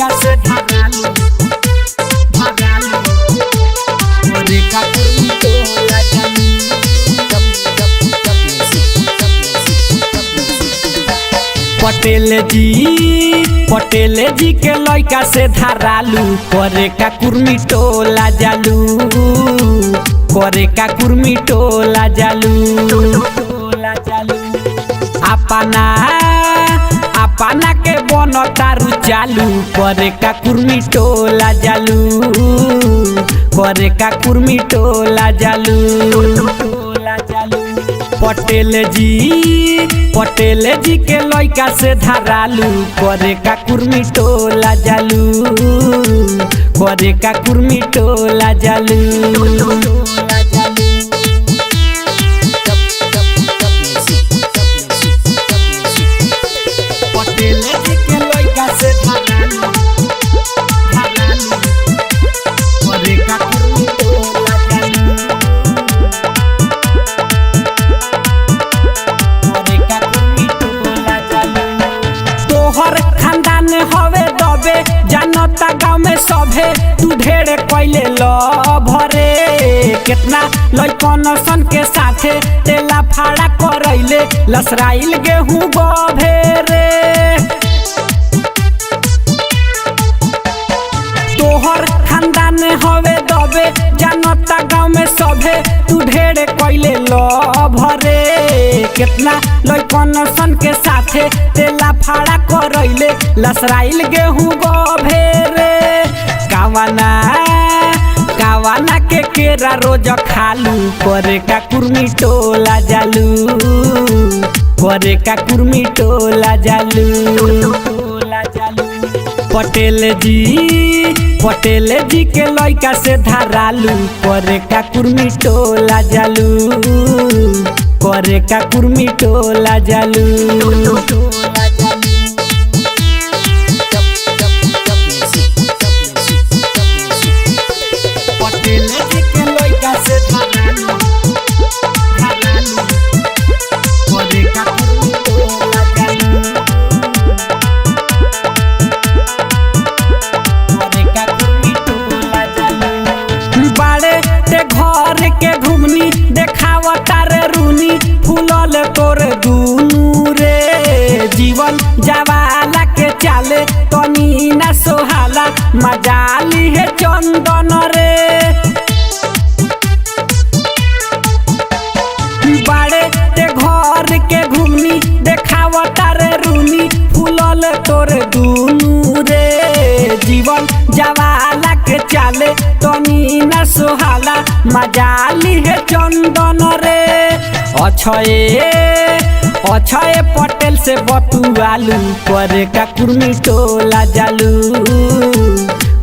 लइका से धरालू करे का कुर्मी टोला जालू। पटेल जी के लइका से धरालू करे का कुर्मी टोला जालू करे का कुर्मी टोला जालू। अपना के बन तारू चालू करे का कुर्मी टोला जालू करे का कुर्मी टोला जालू। पटेल जी के लइका से धरालू करे का कुर्मी टोला जालू करे का कुर्मी टोला जालू। पटेल जी के लइका से धरालू करे का कुर्मी टोला जालू। हवे दबे जानता गाँव में सभे तू ढेर कैले लभरे कितना लइकन सन के साथे तेला फाड़ा करैले लसराइल गेहूं गभेरे। तोहर खानदान हवे दबे जानता गाँव में सभे तू ढेर कैले लभरे कितना लइकन सन के साथे तेला फाड़ा करैले लसराइल गेहूं गभेरे। कावाना के केरा रोज खालू करे का कुर्मी टोला जालू करे का कुर्मी टोला जालू। पटेल जी के लइका से धरालू करे का कुर्मी टोला जालू करे का कुर्मी टोला जालू। पटेल जी के लइका से धरालू करे का कुर्मी टोला जालू करे का कुर्मी टोला जालू। बाड़े ते घर के घुमनी देखावता रे रूनी फूलल तोर दुनू रे जीवन जवाला के चाले तनी ना सोहाला मजाली है चंदन रे। बाड़े ते घर के घुमनी देखावता रे रूनी फूलल तोर दुनू रे जीवन जवाला के चाले तनी ना सोहाला मजाली है चंदन रे। अछये पटेल से बतुआलू करे का कुर्मी टोला जालू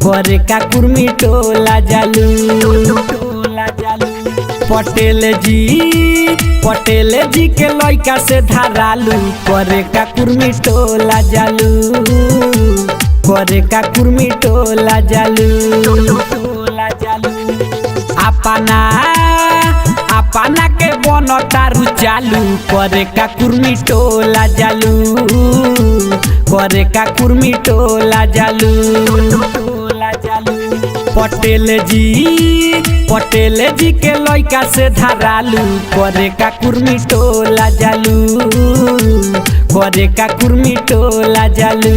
करे का कुर्मी टोला जालू। पटेल जी के लइका से धरालू करे का कुर्मी टोला जालू करे का कुर्मी टोला जालू। अपना के बन तारू चालू करे का कुर्मी टोला जालू करे का कुर्मी टोला जालू। पटेल जी के लइका से धरालू करे का कुर्मी टोला जालू करे का कुर्मी टोला जालू।